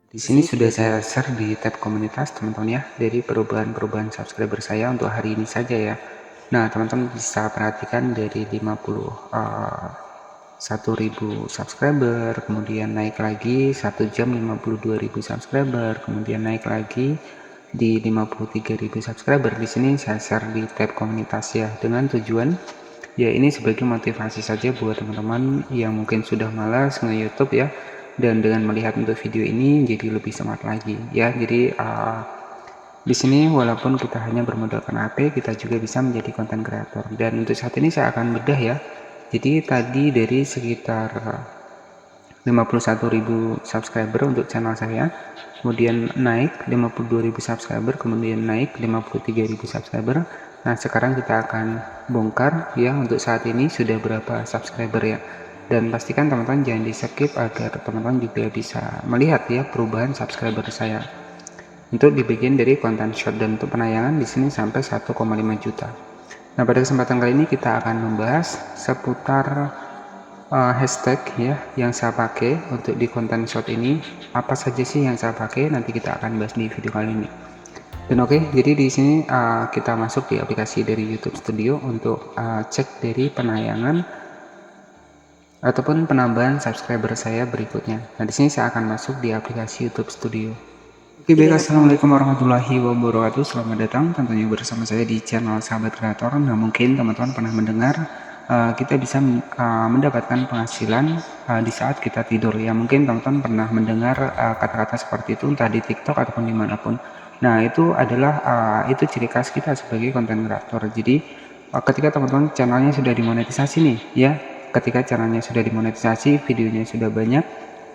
Di sini sudah saya share di tab komunitas teman-teman ya, dari perubahan-perubahan subscriber saya untuk hari ini saja ya. Nah teman-teman bisa perhatikan dari 1.000 subscriber, kemudian naik lagi 1 jam 52.000 subscriber, kemudian naik lagi di 53.000 subscriber. Di sini saya share di tab komunitas ya, dengan tujuan ya ini sebagai motivasi saja buat teman-teman yang mungkin sudah malas nge-YouTube ya, dan dengan melihat untuk video ini jadi lebih semangat lagi ya. Jadi di sini walaupun kita hanya bermodalkan HP, kita juga bisa menjadi konten kreator. Dan untuk saat ini saya akan bedah ya. Jadi tadi dari sekitar 51.000 subscriber untuk channel saya, kemudian naik 52.000 subscriber, kemudian naik 53.000 subscriber. Nah sekarang kita akan bongkar ya untuk saat ini sudah berapa subscriber ya, dan pastikan teman-teman jangan di skip agar teman-teman juga bisa melihat ya perubahan subscriber saya. Untuk dibikin dari konten short dan untuk penayangan di sini sampai 1,5 juta. Nah pada kesempatan kali ini kita akan membahas seputar hashtag ya yang saya pakai untuk di konten short ini. Apa saja sih yang saya pakai, nanti kita akan bahas di video kali ini. Dan oke, jadi di sini kita masuk di aplikasi dari YouTube Studio untuk cek dari penayangan ataupun penambahan subscriber saya berikutnya. Nah di sini saya akan masuk di aplikasi YouTube Studio. Oke baik, assalamualaikum warahmatullahi wabarakatuh. Selamat datang tentunya bersama saya di channel Sahabat Kreator. Nah mungkin teman-teman pernah mendengar kita bisa mendapatkan penghasilan di saat kita tidur ya. Mungkin teman-teman pernah mendengar kata-kata seperti itu entah di TikTok ataupun dimanapun. Nah itu adalah itu ciri khas kita sebagai konten kreator. Jadi ketika teman-teman channelnya sudah dimonetisasi nih ya, ketika channelnya sudah dimonetisasi, videonya sudah banyak,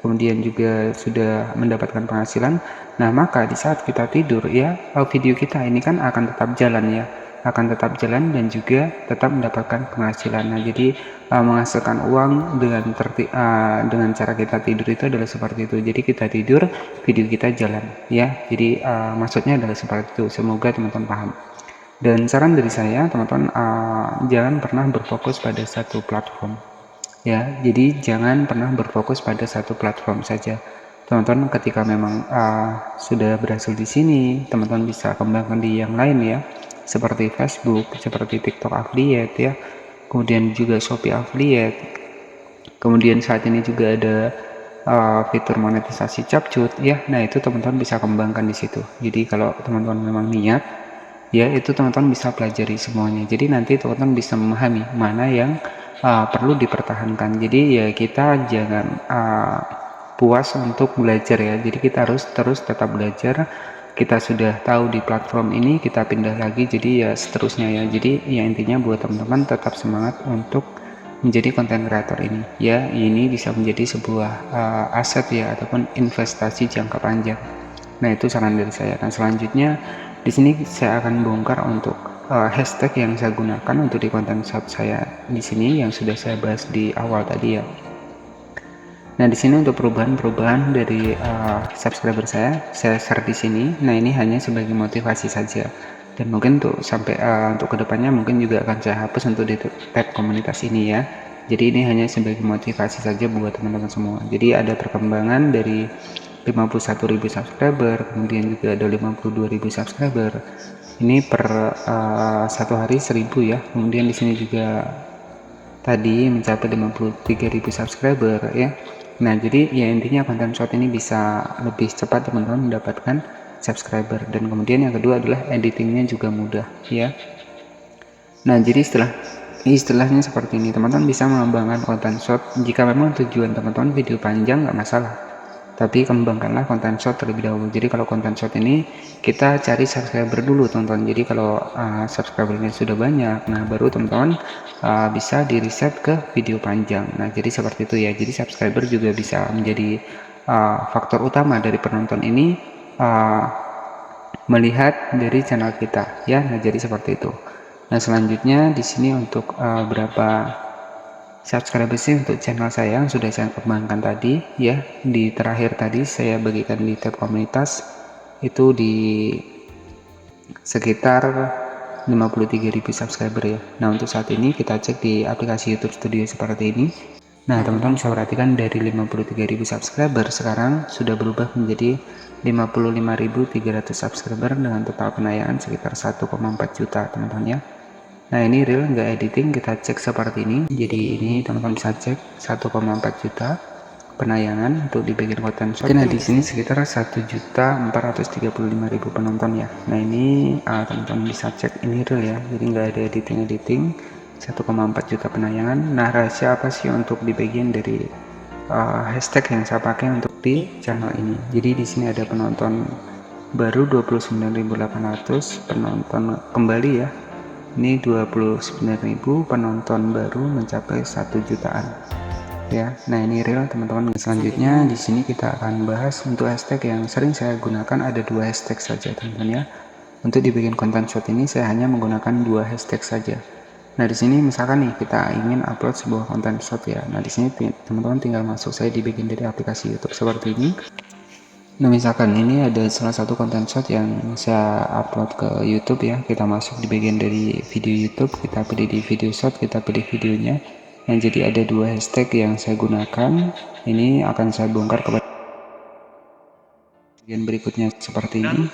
kemudian juga sudah mendapatkan penghasilan, nah maka di saat kita tidur ya video kita ini kan akan tetap jalan ya, akan tetap jalan dan juga tetap mendapatkan penghasilan. Nah jadi menghasilkan uang dengan cara kita tidur itu adalah seperti itu. Jadi kita tidur, video kita jalan ya. Jadi maksudnya adalah seperti itu. Semoga teman-teman paham. Dan saran dari saya teman-teman, jangan pernah berfokus pada satu platform ya. Jadi jangan pernah berfokus pada satu platform saja teman-teman. Ketika memang sudah berhasil di sini, teman-teman bisa kembangkan di yang lain ya, seperti Facebook, seperti TikTok affiliate ya, kemudian juga Shopee affiliate, kemudian saat ini juga ada fitur monetisasi capcut ya. Nah itu teman-teman bisa kembangkan di situ. Jadi kalau teman-teman memang niat ya, itu teman-teman bisa pelajari semuanya. Jadi nanti teman-teman bisa memahami mana yang perlu dipertahankan. Jadi ya kita jangan puas untuk belajar ya. Jadi kita harus terus tetap belajar. Kita sudah tahu di platform ini, kita pindah lagi, jadi ya seterusnya ya. Jadi ya intinya buat teman-teman tetap semangat untuk menjadi konten kreator ini ya. Ini bisa menjadi sebuah aset ya, ataupun investasi jangka panjang. Nah itu saran dari saya. Dan selanjutnya di sini saya akan bongkar untuk hashtag yang saya gunakan untuk di konten shop saya di sini yang sudah saya bahas di awal tadi ya. Nah di sini untuk perubahan-perubahan dari subscriber saya share di sini. Nah ini hanya sebagai motivasi saja, dan mungkin untuk sampai untuk kedepannya mungkin juga akan saya hapus untuk di tab komunitas ini ya. Jadi ini hanya sebagai motivasi saja buat teman-teman semua. Jadi ada perkembangan dari 51.000 subscriber, kemudian juga ada 52.000 subscriber. Ini per satu hari 1.000 ya. Kemudian di sini juga tadi mencapai 53.000 subscriber ya. Nah jadi ya intinya konten short ini bisa lebih cepat teman-teman mendapatkan subscriber, dan kemudian yang kedua adalah editingnya juga mudah ya. Nah jadi istilahnya seperti ini, teman-teman bisa mengembangkan konten short. Jika memang tujuan teman-teman video panjang nggak masalah, tapi kembangkanlah konten short terlebih dahulu. Jadi kalau konten short ini kita cari subscriber dulu teman-teman. Jadi kalau subscribernya sudah banyak, nah baru teman-teman bisa di reset ke video panjang. Nah jadi seperti itu ya. Jadi subscriber juga bisa menjadi faktor utama dari penonton ini melihat dari channel kita ya. Nah jadi seperti itu. Nah selanjutnya di sini untuk berapa subscriber sih untuk channel saya yang sudah saya kembangkan tadi ya. Di terakhir tadi saya bagikan di tab komunitas itu di sekitar 53.000 subscriber ya. Nah untuk saat ini kita cek di aplikasi YouTube Studio seperti ini. Nah, teman-teman bisa perhatikan dari 53.000 subscriber sekarang sudah berubah menjadi 55.300 subscriber dengan total penayangan sekitar 1,4 juta, teman-teman ya. Nah, ini real nggak editing, kita cek seperti ini. Jadi ini teman-teman bisa cek 1,4 juta penayangan untuk di bagian konten short. Nah, di sini sekitar 1.435.000 penonton ya. Nah, ini teman-teman bisa cek ini real ya. Jadi nggak ada editing 1,4 juta penayangan. Nah, rahasia apa sih untuk di bagian dari hashtag yang saya pakai untuk di channel ini? Jadi di sini ada penonton baru 29.800, penonton kembali ya. Ini 29.000, penonton baru mencapai 1 jutaan. Ya, nah ini real teman-teman. Selanjutnya di sini kita akan bahas untuk hashtag yang sering saya gunakan, ada 2 hashtag saja teman-teman ya. Untuk di bagian konten short ini saya hanya menggunakan 2 hashtag saja. Nah, di sini misalkan nih kita ingin upload sebuah konten short ya. Nah, di sini teman-teman tinggal masuk saya di bagian dari aplikasi YouTube seperti ini. Nah, misalkan ini ada salah satu konten short yang saya upload ke YouTube ya. Kita masuk di bagian dari video YouTube, kita pilih di video short, kita pilih videonya. Nah, jadi ada 2 hashtag yang saya gunakan. Ini akan saya bongkar kepada bagian berikutnya seperti ini.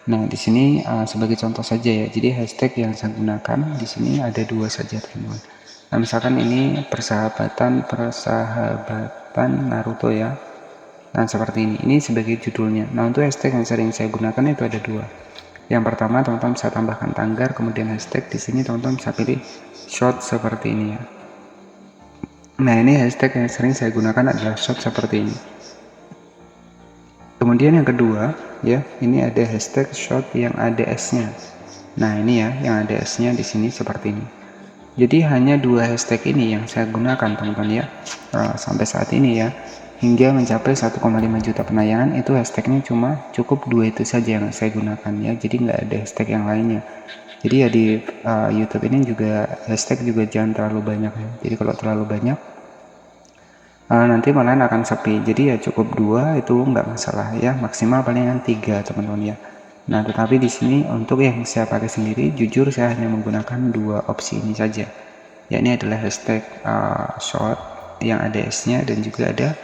Nah, di sini sebagai contoh saja ya. Jadi hashtag yang saya gunakan di sini ada 2 saja, teman-teman. Nah, misalkan ini persahabatan Naruto ya. Nah, seperti ini. Ini sebagai judulnya. Nah, untuk hashtag yang sering saya gunakan itu ada 2. Yang pertama, teman-teman bisa tambahkan tanggar, kemudian hashtag di sini teman-teman bisa pilih short seperti ini ya. Nah, ini hashtag yang sering saya gunakan adalah short seperti ini. Kemudian yang kedua ya, ini ada hashtag short yang ada S-nya. Nah, ini ya yang ada S-nya di sini seperti ini. Jadi hanya 2 hashtag ini yang saya gunakan teman-teman ya. Sampai saat ini ya, hingga mencapai 1,5 juta penayangan itu hashtagnya cukup 2 itu saja yang saya gunakan ya. Jadi nggak ada hashtag yang lainnya. Jadi ya di YouTube ini juga hashtag juga jangan terlalu banyak ya. Jadi kalau terlalu banyak nanti malahan akan sepi. Jadi ya cukup 2 itu nggak masalah ya, maksimal palingan 3 teman-teman ya. Nah, tetapi di sini untuk yang saya pakai sendiri, jujur saya hanya menggunakan 2 opsi ini saja. Ya, ini adalah hashtag short yang ada S-nya dan juga ada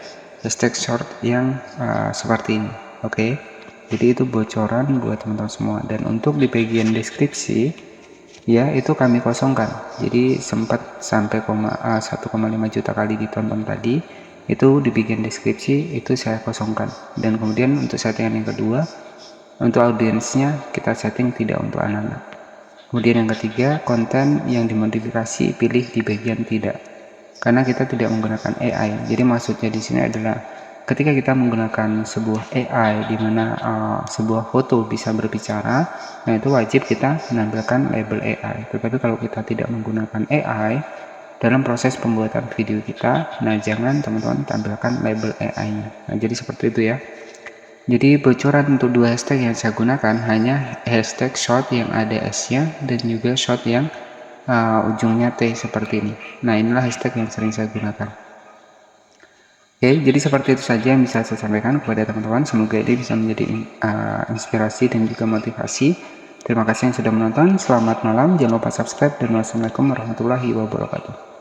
hashtag short yang seperti ini. Oke. Jadi itu bocoran buat teman-teman semua. Dan untuk di bagian deskripsi ya itu kami kosongkan. Jadi sempat sampai 1,5 juta kali ditonton tadi, itu di bagian deskripsi itu saya kosongkan. Dan kemudian untuk settingan yang kedua, untuk audiensnya kita setting tidak untuk anak-anak. Kemudian yang ketiga, konten yang dimodifikasi pilih di bagian tidak, karena kita tidak menggunakan AI. Jadi maksudnya di sini adalah ketika kita menggunakan sebuah AI di mana sebuah foto bisa berbicara, nah itu wajib kita menampilkan label AI. Tetapi kalau kita tidak menggunakan AI dalam proses pembuatan video kita, nah jangan teman-teman tampilkan label AI-nya. Nah, jadi seperti itu ya. Jadi bocoran untuk 2 hashtag yang saya gunakan hanya hashtag short yang ada S-nya dan juga short yang ujungnya T seperti ini. Nah, inilah hashtag yang sering saya gunakan. Oke, jadi seperti itu saja yang bisa saya sampaikan kepada teman-teman. Semoga ini bisa menjadi inspirasi dan juga motivasi. Terima kasih yang sudah menonton. Selamat malam. Jangan lupa subscribe dan wassalamualaikum warahmatullahi wabarakatuh.